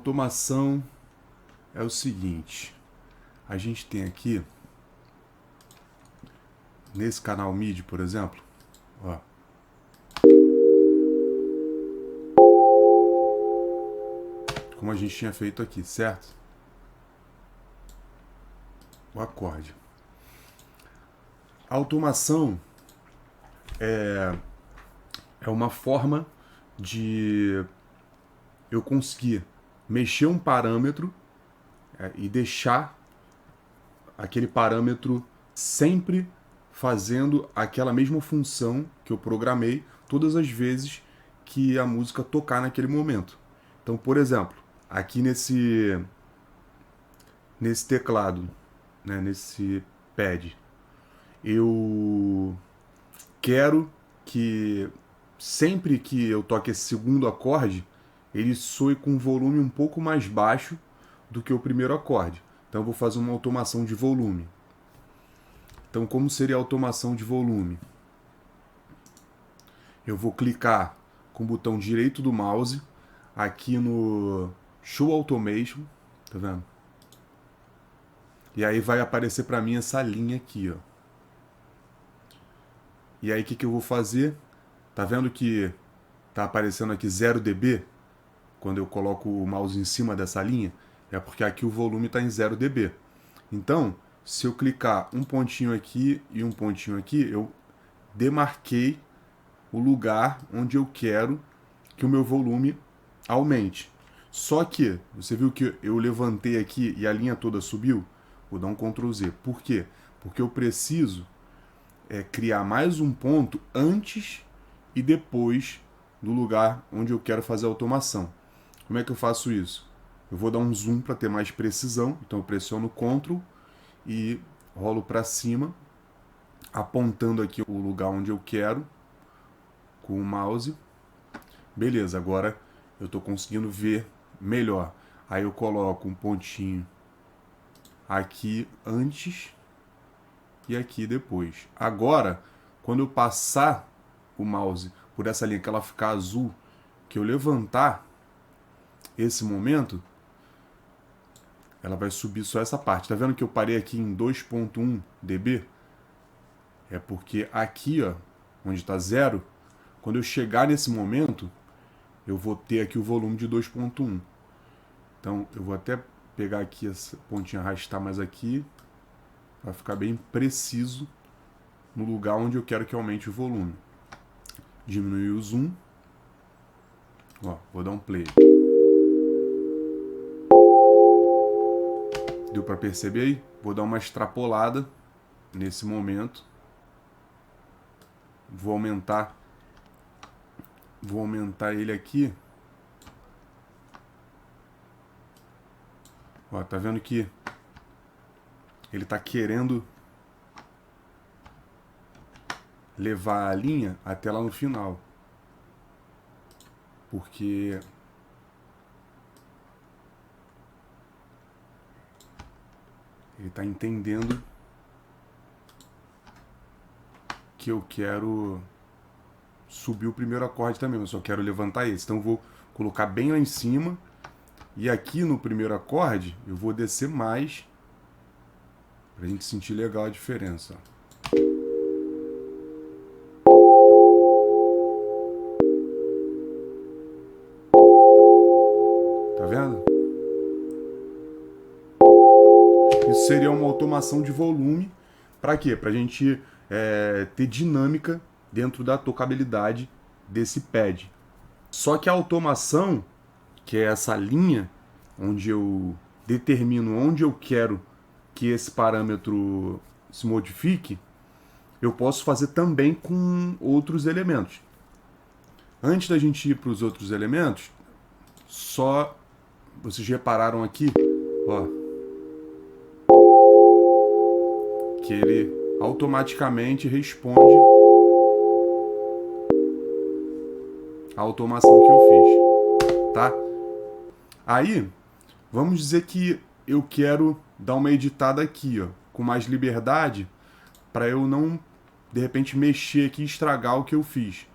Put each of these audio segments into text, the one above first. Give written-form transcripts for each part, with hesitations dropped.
automação é o seguinte. A gente tem aqui, nesse canal MIDI, por exemplo, ó. Como a gente tinha feito aqui, certo? O acorde. A automação é uma forma de eu conseguir mexer um parâmetro e deixar aquele parâmetro sempre fazendo aquela mesma função que eu programei todas as vezes que a música tocar naquele momento. Então, por exemplo, aqui nesse teclado, né, nesse pad, eu quero que sempre que eu toque esse segundo acorde, ele soe com um volume um pouco mais baixo do que o primeiro acorde. Então eu vou fazer uma automação de volume. Então como seria a automação de volume? Eu vou clicar com o botão direito do mouse aqui no Show Automation, tá vendo? E aí vai aparecer para mim essa linha aqui, ó. E aí o que eu vou fazer? Tá vendo que tá aparecendo aqui 0 dB? Quando eu coloco o mouse em cima dessa linha, é porque aqui o volume está em 0 dB. Então, se eu clicar um pontinho aqui e um pontinho aqui, eu demarquei o lugar onde eu quero que o meu volume aumente. Só que, você viu que eu levantei aqui e a linha toda subiu? Vou dar um Ctrl Z. Por quê? Porque eu preciso criar mais um ponto antes e depois do lugar onde eu quero fazer a automação. Como é que eu faço isso? Eu vou dar um zoom para ter mais precisão. Então eu pressiono Ctrl e rolo para cima, apontando aqui o lugar onde eu quero com o mouse. Beleza, agora eu estou conseguindo ver melhor. Aí eu coloco um pontinho aqui antes e aqui depois. Agora, quando eu passar o mouse por essa linha que ela ficar azul, que eu levantar esse momento, ela vai subir só essa parte. Tá vendo que eu parei aqui em 2.1 dB? É porque aqui, ó, onde está 0, quando eu chegar nesse momento, eu vou ter aqui o volume de 2.1. Então, eu vou até pegar aqui essa pontinha, arrastar mais aqui, para ficar bem preciso no lugar onde eu quero que aumente o volume. Diminuir o zoom. Ó, vou dar um play. Deu para perceber aí? Vou dar uma extrapolada nesse momento. Vou aumentar ele aqui. Ó, tá vendo que ele tá querendo levar a linha até lá no final. Porque ele está entendendo que eu quero subir o primeiro acorde também, eu só quero levantar esse. Então eu vou colocar bem lá em cima e aqui no primeiro acorde eu vou descer mais pra gente sentir legal a diferença. Tá vendo? Isso seria uma automação de volume. Para quê? Para a gente ter dinâmica dentro da tocabilidade desse pad. Só que a automação, que é essa linha onde eu determino onde eu quero que esse parâmetro se modifique, eu posso fazer também com outros elementos. Antes da gente ir para os outros elementos, só vocês repararam aqui, ó, que ele automaticamente responde a automação que eu fiz, tá? Aí, vamos dizer que eu quero dar uma editada aqui, ó, com mais liberdade, para eu não, de repente, mexer aqui e estragar o que eu fiz.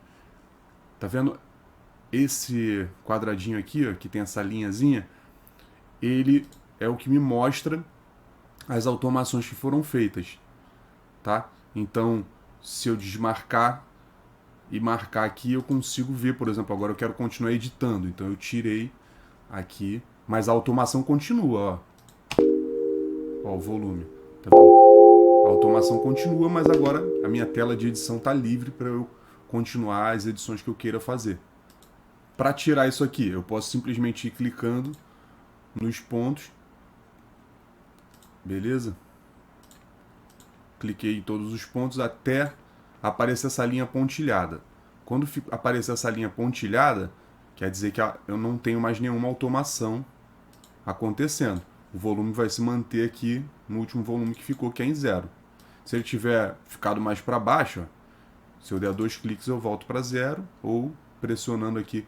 Tá vendo esse quadradinho aqui, ó, que tem essa linhazinha? ele é o que me mostra as automações que foram feitas, tá? Então, se eu desmarcar e marcar aqui, eu consigo ver, por exemplo, agora eu quero continuar editando, então eu tirei aqui, mas a automação continua, ó. Ó, o volume, tá vendo? A automação continua, mas agora a minha tela de edição tá livre para eu continuar as edições que eu queira fazer. Para tirar isso aqui, eu posso simplesmente ir clicando nos pontos, beleza? Cliquei em todos os pontos até aparecer essa linha pontilhada. Quando aparecer essa linha pontilhada, quer dizer que eu não tenho mais nenhuma automação acontecendo. O volume vai se manter aqui no último volume que ficou, que é em 0. Se ele tiver ficado mais para baixo, ó, se eu der 2 cliques eu volto para 0, ou pressionando aqui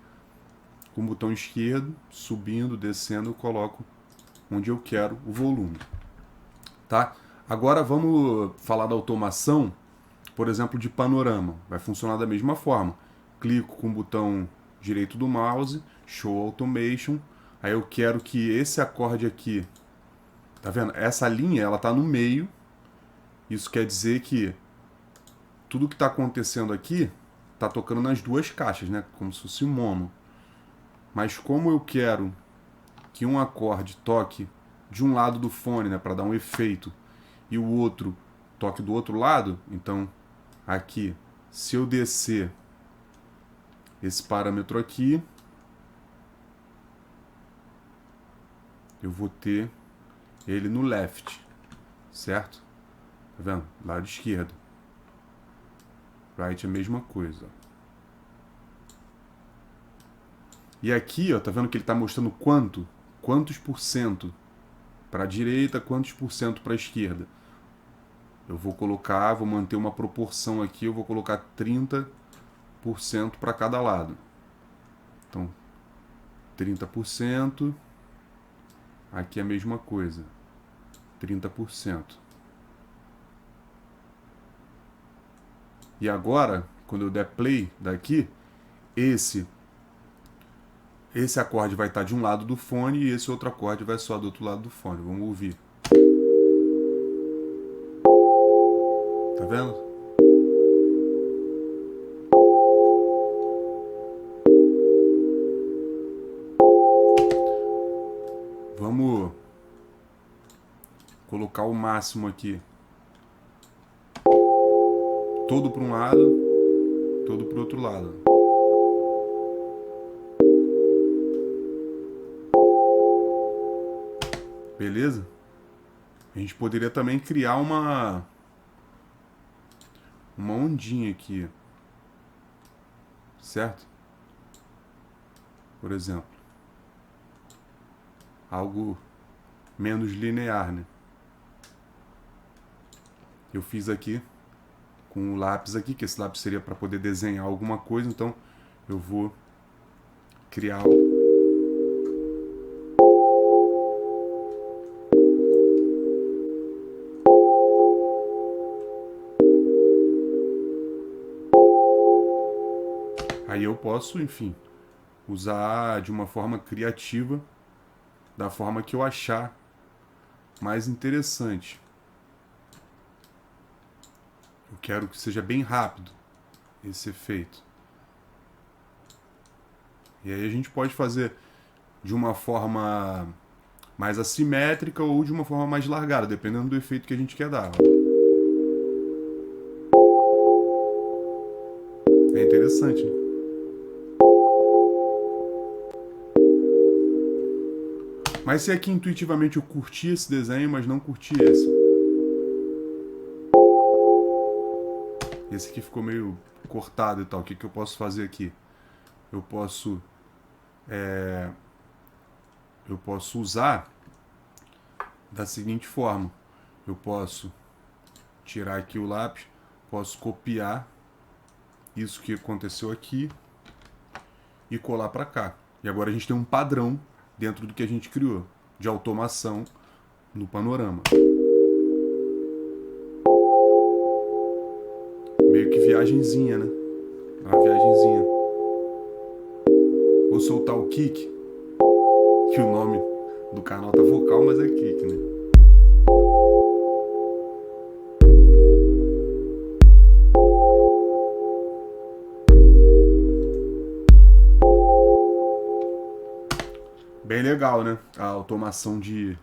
com o botão esquerdo, subindo, descendo, eu coloco onde eu quero o volume. Tá? Agora vamos falar da automação, por exemplo, de panorama. Vai funcionar da mesma forma. Clico com o botão direito do mouse, Show Automation. Aí eu quero que esse acorde aqui, tá vendo? Essa linha, ela tá no meio. Isso quer dizer que tudo que está acontecendo aqui tá tocando nas duas caixas, né? Como se fosse mono. Mas como eu quero que um acorde toque de um lado do fone, né, para dar um efeito, e o outro toque do outro lado, então aqui, se eu descer esse parâmetro aqui, eu vou ter ele no left, certo? Tá vendo? Lado esquerdo. Right é a mesma coisa. E aqui, ó, tá vendo que ele tá mostrando quantos por cento para a direita, quantos por cento para a esquerda. Eu vou colocar, vou manter uma proporção aqui, eu vou colocar 30% para cada lado. Então, 30%, aqui é a mesma coisa, 30%. E agora, quando eu der play daqui, esse acorde vai estar de um lado do fone e esse outro acorde vai soar do outro lado do fone. Vamos ouvir. Tá vendo? Vamos colocar o máximo aqui. Todo para um lado, todo para o outro lado. Beleza? A gente poderia também criar uma ondinha aqui, certo? Por exemplo, algo menos linear, né? Eu fiz aqui com o lápis aqui, que esse lápis seria para poder desenhar alguma coisa, então eu vou criar aí eu posso, enfim, usar de uma forma criativa, da forma que eu achar mais interessante. Eu quero que seja bem rápido esse efeito. E aí a gente pode fazer de uma forma mais assimétrica ou de uma forma mais largada, dependendo do efeito que a gente quer dar. É interessante, né? Mas se aqui intuitivamente eu curti esse desenho, mas não curti esse. Esse aqui ficou meio cortado e tal. O que eu posso fazer aqui? Eu posso usar da seguinte forma. Eu posso tirar aqui o lápis, posso copiar isso que aconteceu aqui e colar para cá. E agora a gente tem um padrão dentro do que a gente criou, de automação no panorama. Meio que viagenzinha, né? Uma viagenzinha. Vou soltar o kick, que o nome do canal tá vocal, mas é clique, né? Bem legal, né? A automação de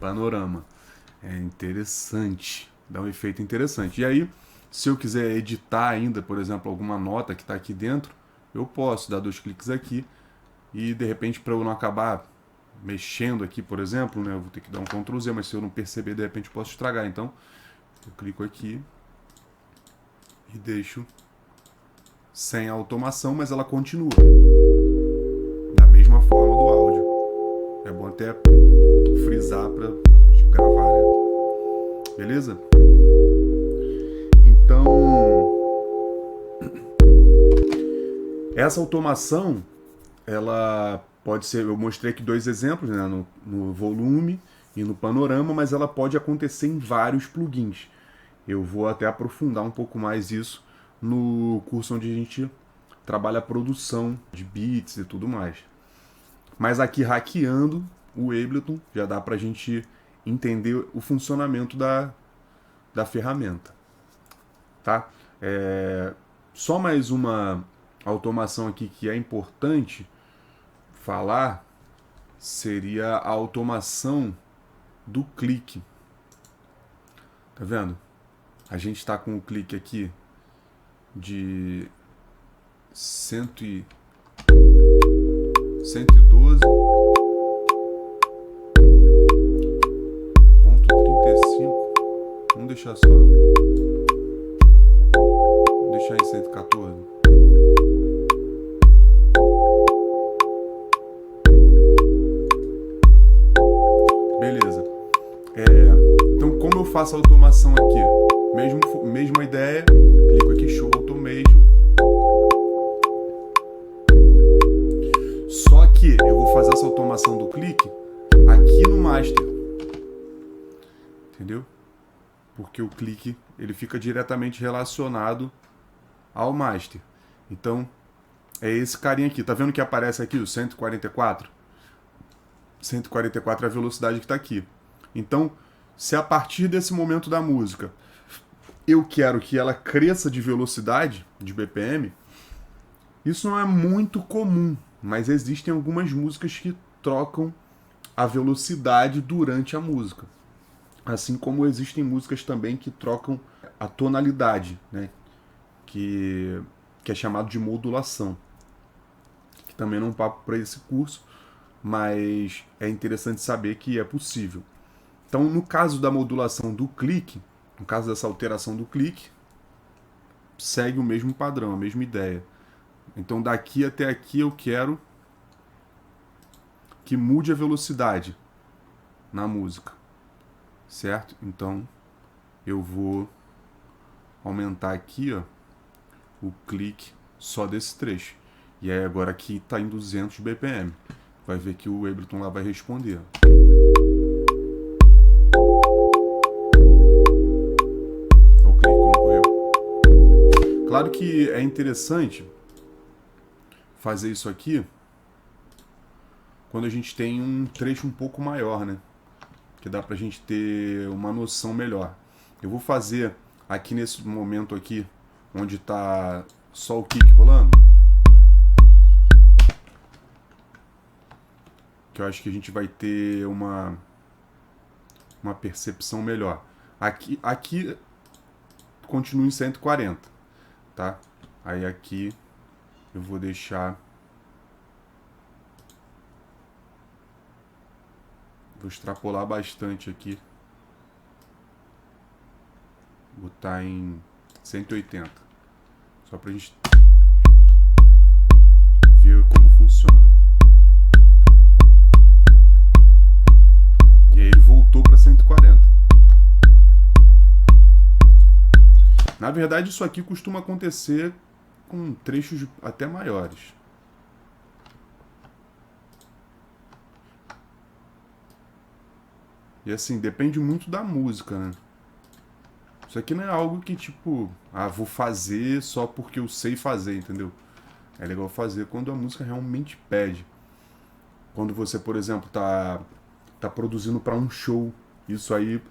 panorama. É interessante. Dá um efeito interessante. E aí, se eu quiser editar ainda, por exemplo, alguma nota que está aqui dentro, eu posso dar 2 cliques aqui e, de repente, para eu não acabar mexendo aqui, por exemplo, né, eu vou ter que dar um Ctrl Z, mas se eu não perceber, de repente, eu posso estragar. Então, eu clico aqui e deixo sem a automação, mas ela continua da mesma forma do áudio. É bom até frisar para gravar, né? Beleza? Então, essa automação, ela pode ser, eu mostrei aqui 2 exemplos, né, no volume e no panorama, mas ela pode acontecer em vários plugins. Eu vou até aprofundar um pouco mais isso no curso onde a gente trabalha a produção de beats e tudo mais. Mas aqui, hackeando o Ableton, já dá pra gente entender o funcionamento da ferramenta. Tá? Só mais uma automação aqui que é importante falar seria a automação do clique. Tá vendo? A gente está com o clique aqui de 112. Vamos deixar só. Vamos deixar em 114. Beleza. Então, como eu faço a automação aqui? Mesma ideia. Clico aqui, Show Automation. Só que eu vou fazer essa automação do clique aqui no Master. Entendeu? Porque o clique ele fica diretamente relacionado ao Master. Então, é esse carinha aqui. Tá vendo que aparece aqui o 144? 144 é a velocidade que está aqui. Então, se a partir desse momento da música eu quero que ela cresça de velocidade, de BPM, isso não é muito comum, mas existem algumas músicas que trocam a velocidade durante a música. Assim como existem músicas também que trocam a tonalidade, né? Que é chamado de modulação. Que também não é um papo para esse curso, mas é interessante saber que é possível. Então, no caso da modulação do clique, no caso dessa alteração do clique, segue o mesmo padrão, a mesma ideia. Então, daqui até aqui eu quero que mude a velocidade na música, certo? Então, eu vou aumentar aqui, ó, o clique só desse trecho. E aí agora aqui está em 200 BPM. Vai ver que o Ableton lá vai responder. O clique como correu. Claro que é interessante fazer isso aqui quando a gente tem um trecho um pouco maior, né? Que dá pra gente ter uma noção melhor. Eu vou fazer aqui nesse momento aqui, onde está só o kick rolando, que eu acho que a gente vai ter uma percepção melhor. Aqui continua em 140, tá? Aí aqui eu vou deixar, vou extrapolar bastante aqui, botar em 180, só pra gente ver como funciona. E aí ele voltou para 140. Na verdade, isso aqui costuma acontecer com trechos até maiores. E assim, depende muito da música, né? Isso aqui não é algo que tipo, vou fazer só porque eu sei fazer, entendeu? É legal fazer quando a música realmente pede. Quando você, por exemplo, tá tá produzindo para um show. Isso aí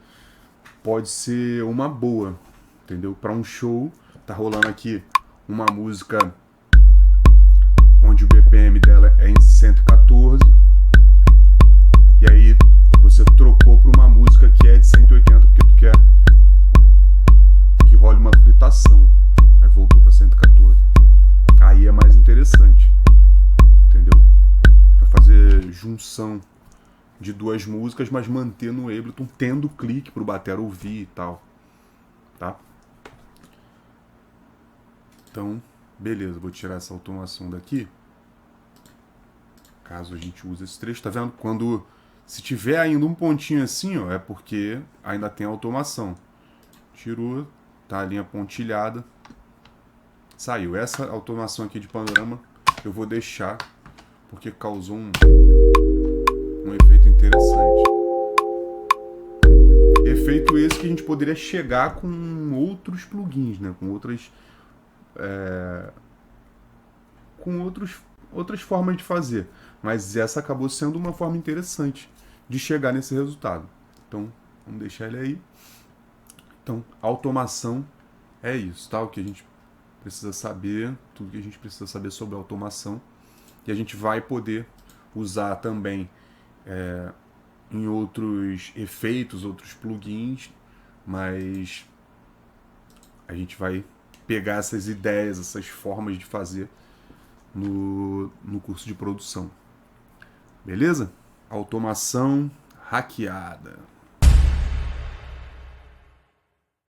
pode ser uma boa, entendeu? Para um show, tá rolando aqui uma música onde o BPM dela é em 114, e aí você trocou para uma música que é de 180 porque tu quer que role uma fritação, aí voltou para 114. Aí é mais interessante, entendeu? Para fazer junção de duas músicas, mas manter no Ableton, tendo clique pro batera ouvir e tal, tá? Então, beleza, vou tirar essa automação daqui. Caso a gente use esse trecho, tá vendo? Quando, se tiver ainda um pontinho assim, ó, é porque ainda tem automação. Tirou, tá a linha pontilhada, saiu. Essa automação aqui de panorama eu vou deixar, porque causou um efeito interessante. Efeito esse que a gente poderia chegar com outros plugins, né? Com outras formas de fazer. Mas essa acabou sendo uma forma interessante de chegar nesse resultado. Então, vamos deixar ele aí. Então, automação é isso, tá? O que a gente precisa saber, tudo que a gente precisa saber sobre automação. E a gente vai poder usar também em outros efeitos, outros plugins, mas a gente vai pegar essas ideias, essas formas de fazer no curso de produção. Beleza? Automação hackeada.